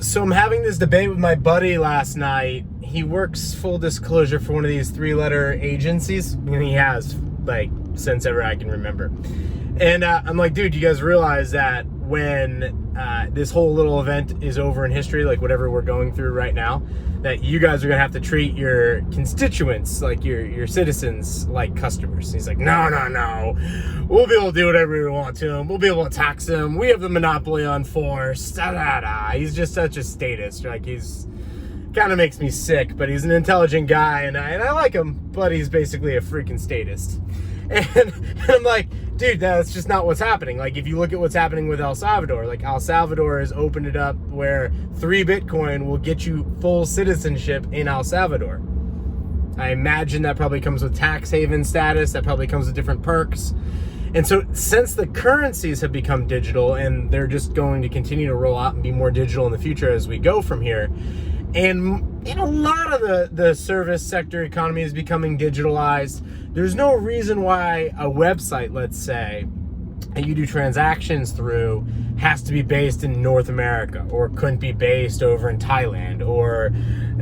So I'm having this debate with my buddy last night. He works, full disclosure, for one of these 3-letter agencies, and he has, like, since ever I can remember. And I'm like, dude, you guys realize that when this whole little event is over in history, like whatever we're going through right now, that you guys are gonna have to treat your constituents, like your citizens, like customers. He's like, no, we'll be able to do whatever we want to them. We'll be able to tax them. We have the monopoly on force. He's just such a statist. Like, he's kind of makes me sick, but he's an intelligent guy, and I like him, but he's basically a freaking statist. And I'm like, dude, that's just not what's happening. Like, if you look at what's happening with El Salvador, like El Salvador has opened it up where 3 Bitcoin will get you full citizenship in El Salvador. I imagine that probably comes with tax haven status. That probably comes with different perks. And so since the currencies have become digital, and they're just going to continue to roll out and be more digital in the future as we go from here, and a lot of the service sector economy is becoming digitalized, there's no reason why a website, let's say, and you do transactions through, has to be based in North America, or couldn't be based over in Thailand or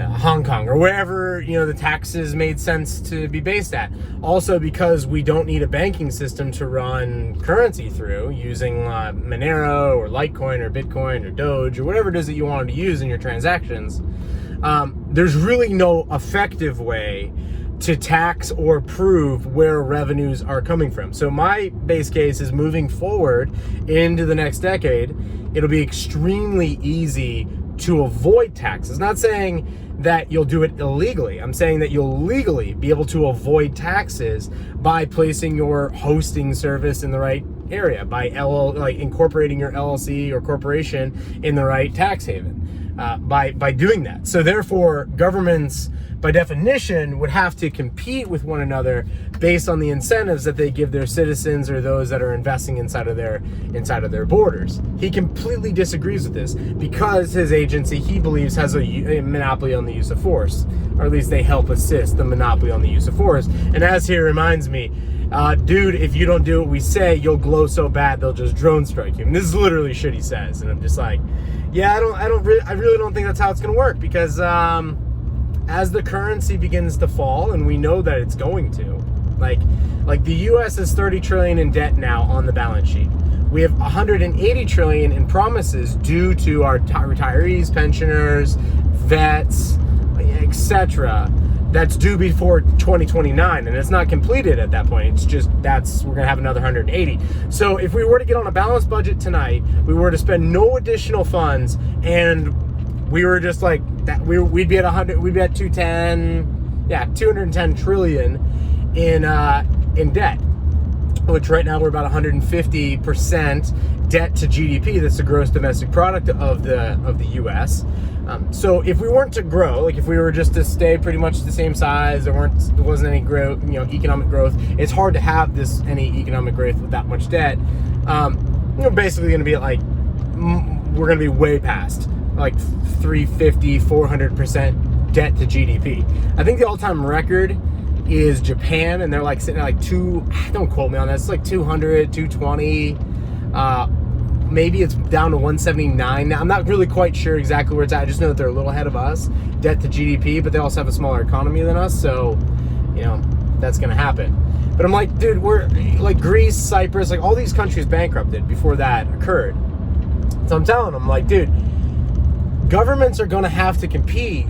Hong Kong, or wherever, the taxes made sense to be based at. Also, because we don't need a banking system to run currency through using Monero or Litecoin or Bitcoin or Doge or whatever it is that you wanted to use in your transactions, there's really no effective way to tax or prove where revenues are coming from. So my base case is, moving forward into the next decade, it'll be extremely easy to avoid taxes. Not saying that you'll do it illegally. I'm saying that you'll legally be able to avoid taxes by placing your hosting service in the right area, by incorporating your LLC or corporation in the right tax haven, by doing that. So therefore, governments, by definition, would have to compete with one another based on the incentives that they give their citizens or those that are investing inside of their borders. He completely disagrees with this, because his agency, he believes, has a monopoly on the use of force, or at least they help assist the monopoly on the use of force. And as he reminds me, dude, if you don't do what we say, you'll glow so bad they'll just drone strike you. And this is literally shit he says, and I'm just like, yeah, I really don't think that's how it's gonna work, because as the currency begins to fall, and we know that it's going to, like the U.S. is 30 trillion in debt now on the balance sheet. We have 180 trillion in promises due to our retirees, pensioners, vets, etc. That's due before 2029, and it's not completed at that point. It's just, we're gonna have another 180. So if we were to get on a balanced budget tonight, we were to spend no additional funds, and we were just like that, we'd be at 100, we'd be at 210 trillion in debt, which right now we're about 150% debt to GDP. That's the gross domestic product of the US. So if we weren't to grow, like if we were just to stay pretty much the same size, there wasn't any growth, economic growth. It's hard to have any economic growth with that much debt. Basically going to be we're going to be way past 350, 400% debt to GDP. I think the all-time record is Japan, and they're sitting at don't quote me on that, it's 200, 220, maybe it's down to 179 now. I'm not really quite sure exactly where it's at. I just know that they're a little ahead of us, debt to GDP, but they also have a smaller economy than us, so that's gonna happen. But I'm like, dude, we're Greece, Cyprus, all these countries bankrupted before that occurred. So I'm telling them, dude, governments are going to have to compete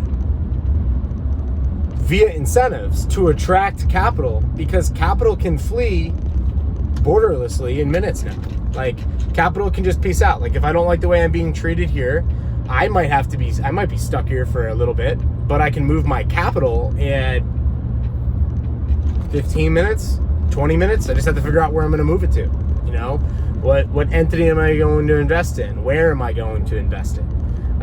via incentives to attract capital, because capital can flee borderlessly in minutes now. Capital can just peace out. If I don't like the way I'm being treated here, I might be stuck here for a little bit, but I can move my capital in 15 minutes, 20 minutes. I just have to figure out where I'm going to move it to. What entity am I going to invest in? Where am I going to invest in?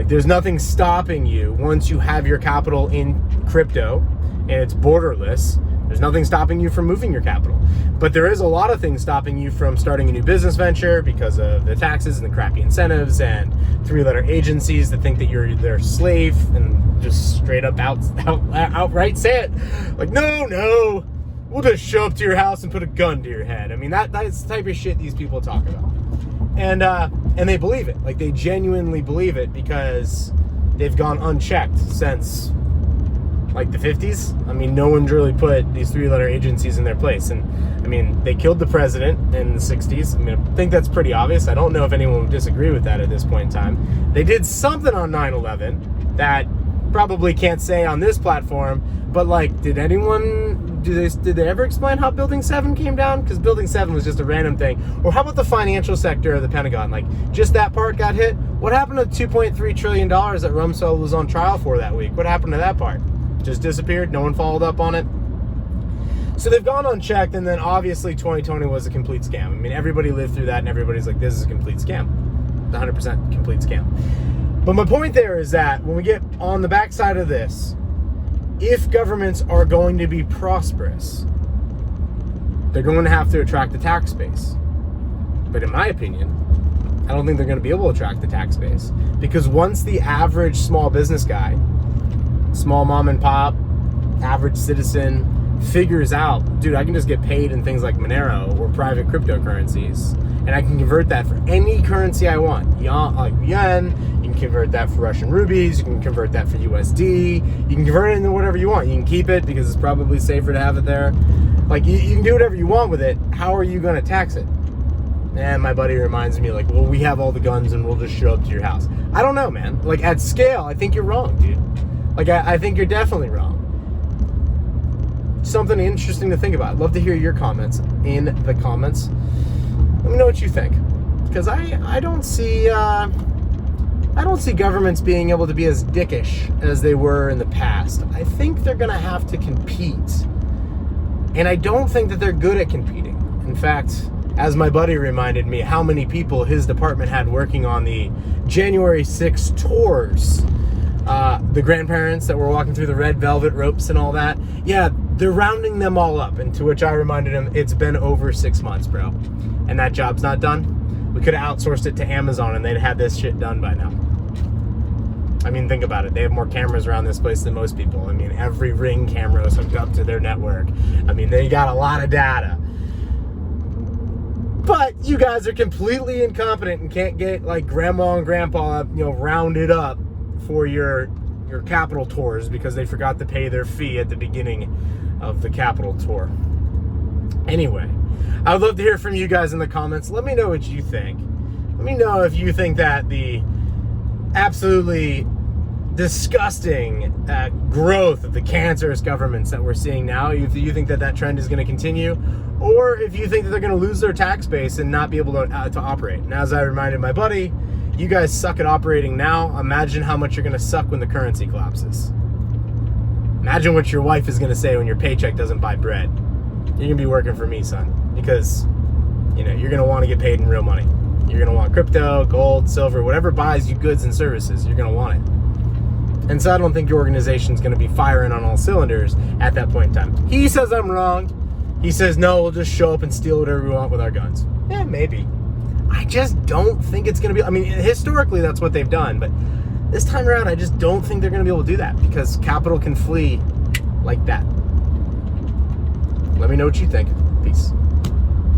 There's nothing stopping you once you have your capital in crypto and it's borderless. There's nothing stopping you from moving your capital. But there is a lot of things stopping you from starting a new business venture because of the taxes and the crappy incentives and 3-letter agencies that think that you're their slave and just straight up outright say it. No, we'll just show up to your house and put a gun to your head. I mean, that's the type of shit these people talk about. And they believe it. Like, they genuinely believe it because they've gone unchecked since, like, the 50s. I mean, no one's really put these three-letter agencies in their place. And, I mean, they killed the president in the 60s. I mean, I think that's pretty obvious. I don't know if anyone would disagree with that at this point in time. They did something on 9/11 that probably can't say on this platform, but, like, did they ever explain how Building 7 came down? Because Building 7 was just a random thing. Or how about the financial sector of the Pentagon? Like, just that part got hit? What happened to $2.3 trillion that Rumsfeld was on trial for that week? What happened to that part? Just disappeared? No one followed up on it? So they've gone unchecked, and then obviously 2020 was a complete scam. I mean, everybody lived through that, and everybody's like, this is a complete scam. 100% complete scam. But my point there is that when we get on the backside of this, if governments are going to be prosperous, they're going to have to attract the tax base. But in my opinion, I don't think they're going to be able to attract the tax base. Because once the average small business guy, small mom and pop, average citizen figures out, dude, I can just get paid in things like Monero or private cryptocurrencies, and I can convert that for any currency I want. Like yen, you can convert that for Russian rubies, you can convert that for USD, you can convert it into whatever you want. You can keep it because it's probably safer to have it there. Like, you can do whatever you want with it. How are you going to tax it? And my buddy reminds me, like, well, we have all the guns and we'll just show up to your house. I don't know, man. Like, at scale, I think you're wrong, dude. Like, I think you're definitely wrong. Something interesting to think about. I'd love to hear your comments in the comments. Let me know what you think, because I don't see governments being able to be as dickish as they were in the past. I think they're gonna have to compete, and I don't think that they're good at competing. In fact, as my buddy reminded me, how many people his department had working on the January 6th tours, the grandparents that were walking through the red velvet ropes and all that. Yeah, they're rounding them all up, and to which I reminded him, it's been over 6 months, bro. And that job's not done. We could have outsourced it to Amazon and they'd have this shit done by now. I mean, think about it. They have more cameras around this place than most people. I mean, every Ring camera is hooked up to their network. I mean, they got a lot of data. But you guys are completely incompetent and can't get, like, grandma and grandpa, rounded up for your Capitol tours because they forgot to pay their fee at the beginning of the Capitol tour. Anyway, I would love to hear from you guys in the comments. Let me know what you think. Let me know if you think that the absolutely disgusting growth of the cancerous governments that we're seeing now, if you think that that trend is going to continue, or if you think that they're going to lose their tax base and not be able to operate. And as I reminded my buddy, you guys suck at operating now. Imagine how much you're going to suck when the currency collapses. Imagine what your wife is going to say when your paycheck doesn't buy bread. You're going to be working for me, son, because you're going to want to get paid in real money. You're going to want crypto, gold, silver, whatever buys you goods and services, you're going to want it. And so I don't think your organization's going to be firing on all cylinders at that point in time. He says I'm wrong. He says, no, we'll just show up and steal whatever we want with our guns. Yeah, maybe. I just don't think it's going to be... I mean, historically, that's what they've done. But this time around, I just don't think they're going to be able to do that because capital can flee like that. Let me know what you think. Peace.